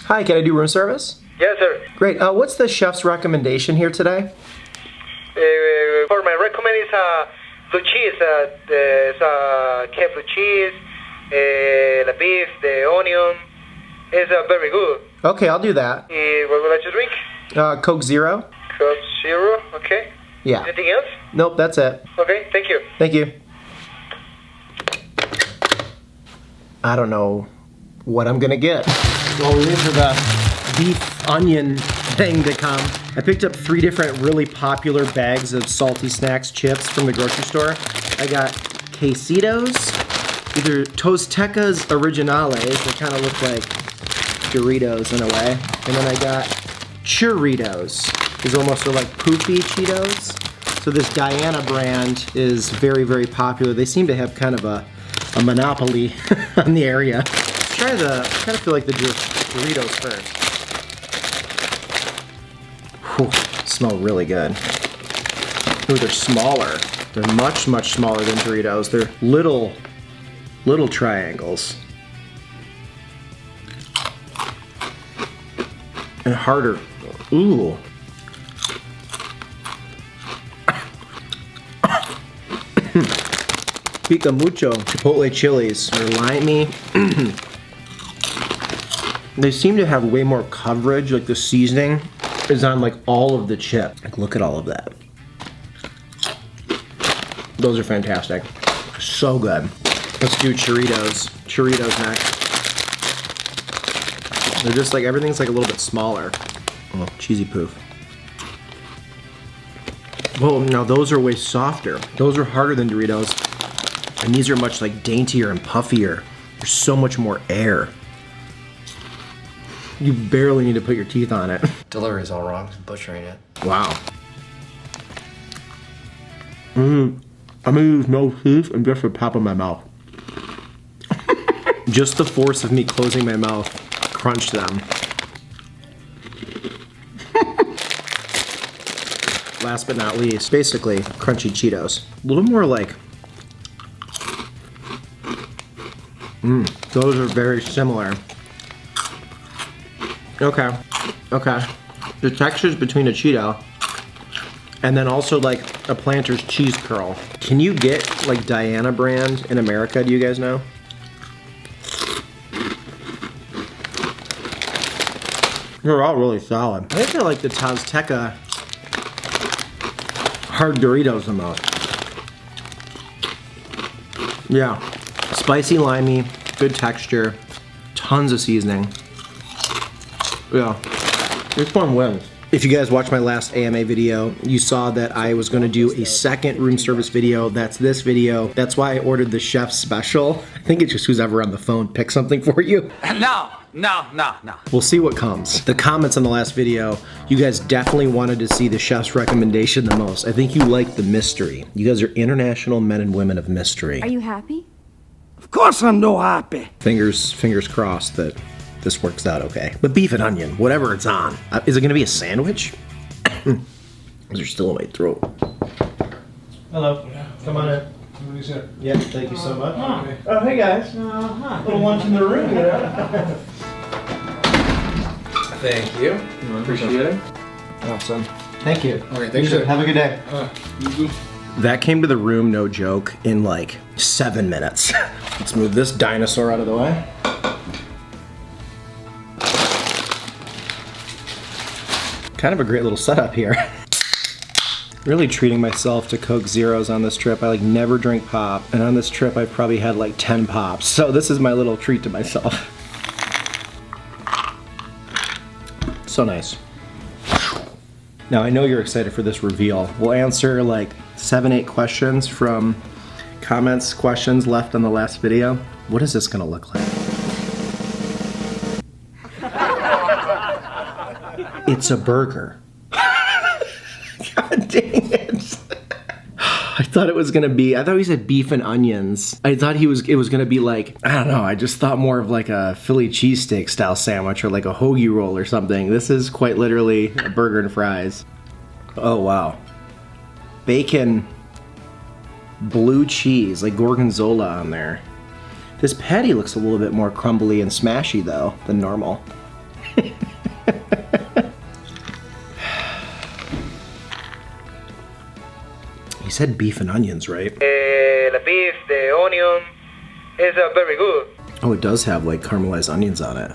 Hi, can I do room service? Yes, sir. Great. What's the chef's recommendation here today? For my recommend is blue cheese. Blue cheese, the beef, the onion. It's very good. Okay, I'll do that. What would you like to drink? Coke Zero. Coke Zero. Okay. Yeah. Anything else? Nope, that's it. Okay. Thank you. Thank you. I don't know what I'm gonna get. Well, we wait for the beef onion thing to come. I picked up 3 different really popular bags of salty snacks chips from the grocery store. I got quesitos, either Tostecas Originales, they kind of look like Doritos in a way. And then I got Churritos. These almost are like poofy Cheetos. So this Diana brand is very, very popular. They seem to have kind of a monopoly on the area. Let's try the, I kind of feel like the Doritos first. Whew, smell really good. Ooh, they're smaller. They're much, much smaller than Doritos. They're little triangles. And harder. Ooh. Pica mucho chipotle chilies. They're limey. They seem to have way more coverage, like the seasoning is on like all of the chip. Like look at all of that. Those are fantastic. So good. Let's do Churritos. Churritos next. They're just like, everything's like a little bit smaller. Oh, cheesy poof. Well, now those are way softer. Those are harder than Doritos. And these are much like daintier and puffier. There's so much more air. You barely need to put your teeth on it. Delivery's all wrong, butchering it. Wow. I'm gonna use no teeth and just the top of my mouth. Just the force of me closing my mouth crunched them. Last but not least, basically crunchy Cheetos. A little more like, those are very similar. Okay, okay. The texture's between a Cheeto and then also like a Planters cheese curl. Can you get like Diana brand in America, do you guys know? They're all really solid. I think I like the Tosteka hard Doritos the most. Yeah, spicy, limey, good texture, tons of seasoning. Yeah, this one wins. If you guys watched my last AMA video, you saw that I was gonna do a second room service video. That's this video. That's why I ordered the chef's special. I think it's just who's ever on the phone pick something for you. No. We'll see what comes. The comments on the last video, you guys definitely wanted to see the chef's recommendation the most. I think you like the mystery. You guys are international men and women of mystery. Are you happy? Of course I'm no happy. Fingers crossed that this works out okay. But beef and onion, whatever it's on. Is it gonna be a sandwich? Is there still in my throat? Hello, come on in. Yeah, thank you so much. Oh, hey guys. Little lunch in the room, you know? Thank you. Appreciate it. Awesome. Thank you. Okay, thanks, sir. Have a good day. You too. That came to the room, no joke, in like 7 minutes. Let's move this dinosaur out of the way. Kind of a great little setup here. Really treating myself to Coke Zeros on this trip. I like never drink pop, and on this trip I've probably had like 10 pops. So this is my little treat to myself. So nice. Now I know you're excited for this reveal. We'll answer like 7-8 questions from questions left on the last video. What is this gonna look like? It's a burger. God dang it. I thought it was gonna be, I thought he said beef and onions. I thought it was gonna be like, I don't know, I just thought more of like a Philly cheesesteak style sandwich or like a hoagie roll or something. This is quite literally a burger and fries. Oh wow. Bacon, blue cheese, like gorgonzola on there. This patty looks a little bit more crumbly and smashy though than normal. He said beef and onions, right? The beef, the onion is very good. Oh, it does have like caramelized onions on it.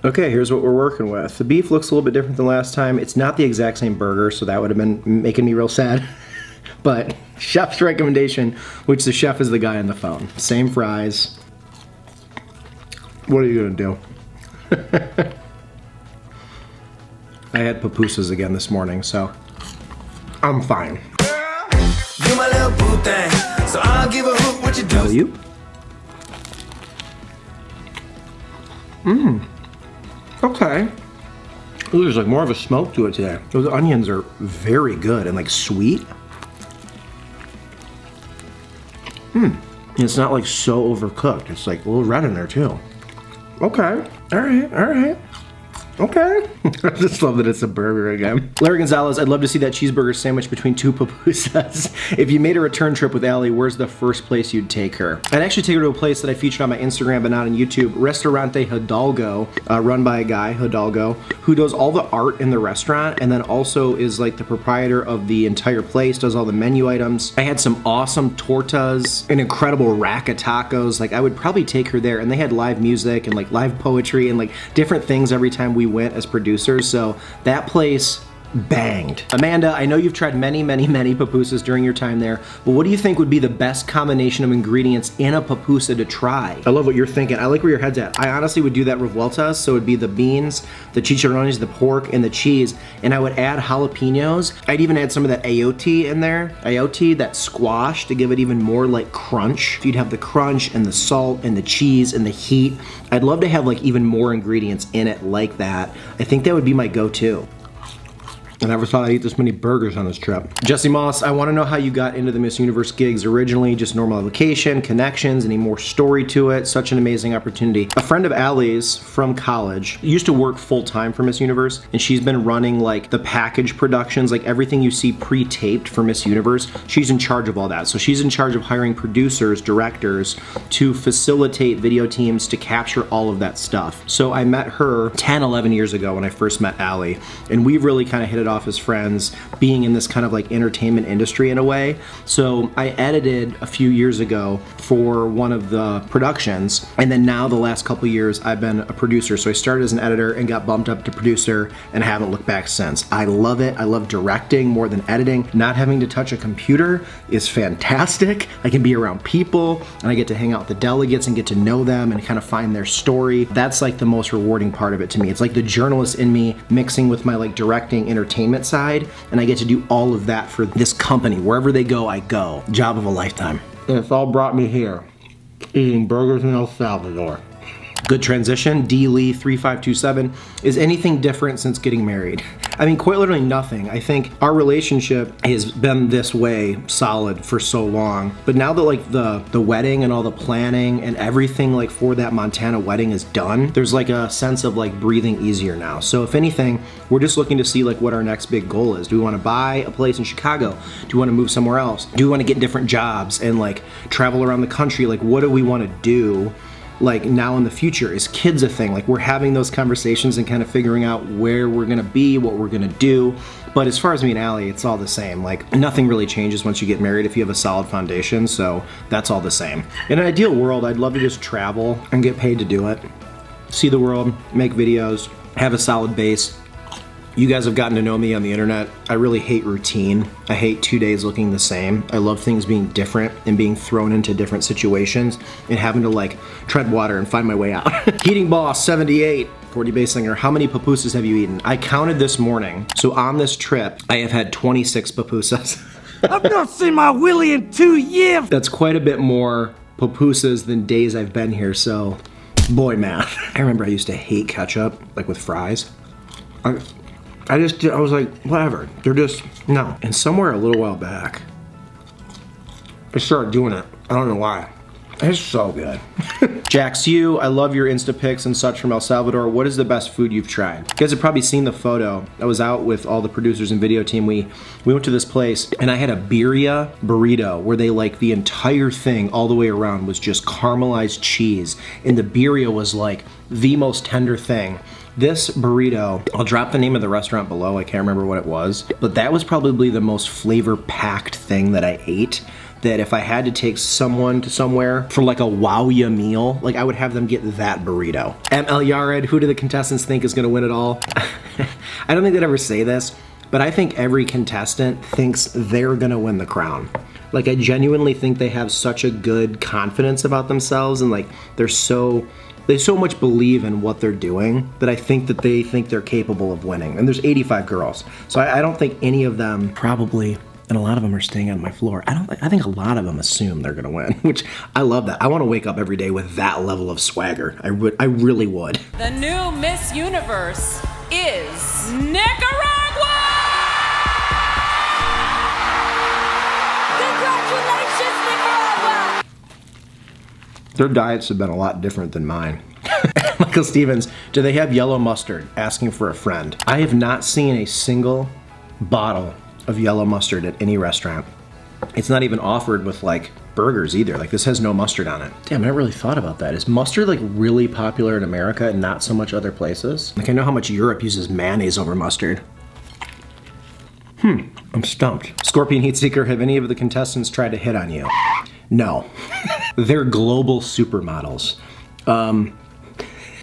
Okay, here's what we're working with. The beef looks a little bit different than last time. It's not the exact same burger, so that would have been making me real sad. But chef's recommendation, which the chef is the guy on the phone. Same fries. What are you gonna do? I had pupusas again this morning, so I'm fine. You my little boo thing, so I'll give a hoot what you do. You? Okay. Ooh, there's like more of a smoke to it today. Those onions are very good and like sweet. It's not like so overcooked. It's like a little red in there too. Okay. All right. Okay. I just love that it's a burger again. Larry Gonzalez, I'd love to see that cheeseburger sandwich between two pupusas. If you made a return trip with Allie, where's the first place you'd take her? I'd actually take her to a place that I featured on my Instagram but not on YouTube, Restaurante Hidalgo, run by a guy, Hidalgo, who does all the art in the restaurant and then also is like the proprietor of the entire place, does all the menu items. I had some awesome tortas, an incredible rack of tacos. Like I would probably take her there, and they had live music and like live poetry and like different things every time we went as producers, so that place banged. Amanda, I know you've tried many pupusas during your time there, but what do you think would be the best combination of ingredients in a pupusa to try? I love what you're thinking. I like where your head's at. I honestly would do that revueltas, so it'd be the beans, the chicharrones, the pork, and the cheese, and I would add jalapenos. I'd even add some of that ayote in there. Ayote, that squash, to give it even more like crunch. You'd have the crunch and the salt and the cheese and the heat. I'd love to have like even more ingredients in it like that. I think that would be my go-to. I never thought I'd eat this many burgers on this trip. Jesse Moss, I want to know how you got into the Miss Universe gigs originally, just normal application, connections, any more story to it. Such an amazing opportunity. A friend of Allie's from college used to work full-time for Miss Universe, and she's been running like the package productions, like everything you see pre-taped for Miss Universe. She's in charge of all that. So she's in charge of hiring producers, directors to facilitate video teams to capture all of that stuff. So I met her 10, 11 years ago when I first met Allie, and we really kind of hit it off as friends, being in this kind of like entertainment industry in a way. So I edited a few years ago for one of the productions, and then now the last couple years I've been a producer. So I started as an editor and got bumped up to producer and haven't looked back since. I love it. I love directing more than editing. Not having to touch a computer is fantastic. I can be around people and I get to hang out with the delegates and get to know them and kind of find their story. That's like the most rewarding part of it to me. It's like the journalist in me mixing with my like directing entertainment side, and I get to do all of that for this company. Wherever they go, I go. Job of a lifetime. And it's all brought me here, eating burgers in El Salvador. Good transition. D. Lee 3527. Is anything different since getting married? I mean, quite literally nothing. I think our relationship has been this way solid for so long, but now that like the wedding and all the planning and everything like for that Montana wedding is done, there's like a sense of like breathing easier now. So if anything, we're just looking to see like what our next big goal is. Do we want to buy a place in Chicago? Do we want to move somewhere else? Do we want to get different jobs and like travel around the country? Like, what do we want to do? Like now in the future, is kids a thing? Like we're having those conversations and kind of figuring out where we're gonna be, what we're gonna do. But as far as me and Allie, it's all the same. Like nothing really changes once you get married if you have a solid foundation, so that's all the same. In an ideal world, I'd love to just travel and get paid to do it. See the world, make videos, have a solid base. You guys have gotten to know me on the internet. I really hate routine. I hate 2 days looking the same. I love things being different and being thrown into different situations and having to like tread water and find my way out. Heating Boss 78, Cordy Basinger, how many pupusas have you eaten? I counted this morning. So on this trip, I have had 26 pupusas. I've not seen my Willie in 2 years. That's quite a bit more pupusas than days I've been here, so boy math. I remember I used to hate ketchup, like with fries. I was like, whatever, they're just, no. And somewhere a little while back, I started doing it. I don't know why. It's so good. Jax Yu, I love your Insta pics and such from El Salvador. What is the best food you've tried? You guys have probably seen the photo. I was out with all the producers and video team. We went to this place and I had a birria burrito where they like the entire thing all the way around was just caramelized cheese. And the birria was like the most tender thing. This burrito, I'll drop the name of the restaurant below. I can't remember what it was, but that was probably the most flavor-packed thing that I ate. That if I had to take someone to somewhere for like a wow-ya meal, like I would have them get that burrito. ML Yared, who do the contestants think is gonna win it all? I don't think they'd ever say this, but I think every contestant thinks they're gonna win the crown. Like I genuinely think they have such a good confidence about themselves and like they so much believe in what they're doing that I think that they think they're capable of winning. And there's 85 girls. So I don't think any of them probably, and a lot of them are staying on my floor. I think a lot of them assume they're gonna win, which I love that. I wanna wake up every day with that level of swagger. I really would. The new Miss Universe is Nicaragua! Congratulations, Nicaragua! Their diets have been a lot different than mine. Michael Stevens, do they have yellow mustard? Asking for a friend. I have not seen a single bottle of yellow mustard at any restaurant. It's not even offered with like burgers either. Like this has no mustard on it. Damn, I never really thought about that. Is mustard like really popular in America and not so much other places? Like I know how much Europe uses mayonnaise over mustard. I'm stumped. Scorpion Heatseeker, have any of the contestants tried to hit on you? No. They're global supermodels.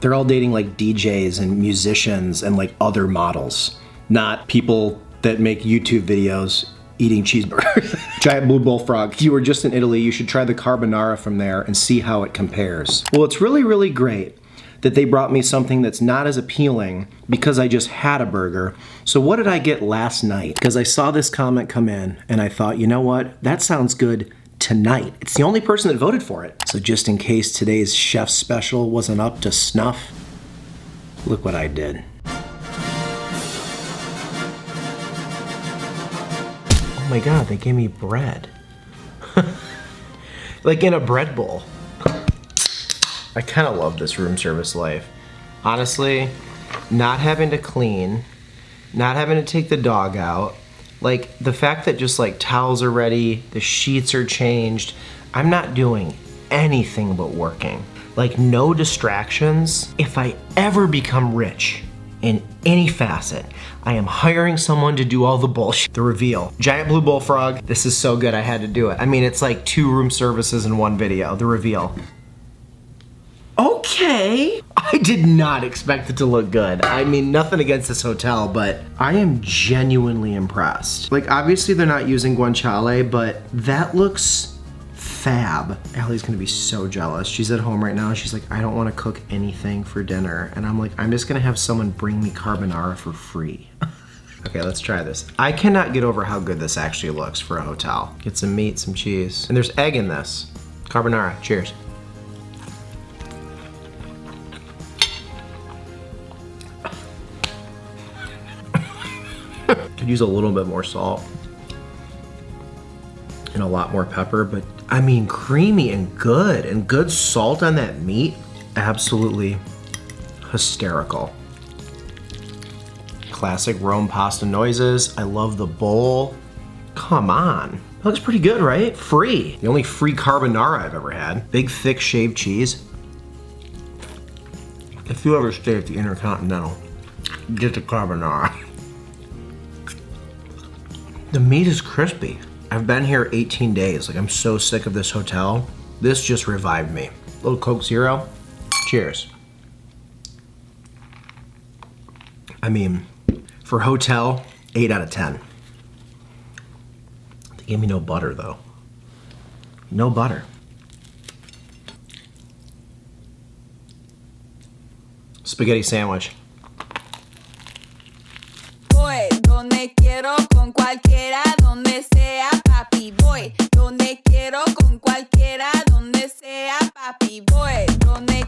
They're all dating like DJs and musicians and like other models, not people that make YouTube videos eating cheeseburgers. Giant Blue Bullfrog, if you were just in Italy, you should try the carbonara from there and see how it compares. Well, it's really, really great that they brought me something that's not as appealing because I just had a burger. So what did I get last night? Because I saw this comment come in and I thought, you know what? That sounds good tonight. It's the only person that voted for it. So just in case today's chef special wasn't up to snuff, look what I did. Oh my God, they gave me bread. Like in a bread bowl. I kind of love this room service life. Honestly, not having to clean, not having to take the dog out, like the fact that just like towels are ready, the sheets are changed, I'm not doing anything but working. Like no distractions. If I ever become rich in any facet, I am hiring someone to do all the bullshit. The reveal. Giant Blue Bullfrog, this is so good I had to do it. I mean, it's like 2 room services in one video, the reveal. Okay. I did not expect it to look good. I mean, nothing against this hotel, but I am genuinely impressed. Like, obviously they're not using guanciale, but that looks fab. Allie's gonna be so jealous. She's at home right now and she's like, I don't wanna cook anything for dinner. And I'm like, I'm just gonna have someone bring me carbonara for free. Okay, let's try this. I cannot get over how good this actually looks for a hotel. Get some meat, some cheese. And there's egg in this. Carbonara, cheers. Could use a little bit more salt and a lot more pepper, but I mean creamy and good salt on that meat. Absolutely hysterical. Classic Rome pasta noises. I love the bowl. Come on. That looks pretty good, right? Free. The only free carbonara I've ever had. Big, thick, shaved cheese. If you ever stay at the Intercontinental, get the carbonara. The meat is crispy. I've been here 18 days. Like, I'm so sick of this hotel. This just revived me. Little Coke Zero. Cheers. I mean, for hotel, 8 out of 10. They gave me no butter, though. No butter. Spaghetti sandwich. Voy donde quiero con cualquiera, donde sea, papi. Voy donde quiero con cualquiera, donde sea, papi. Voy donde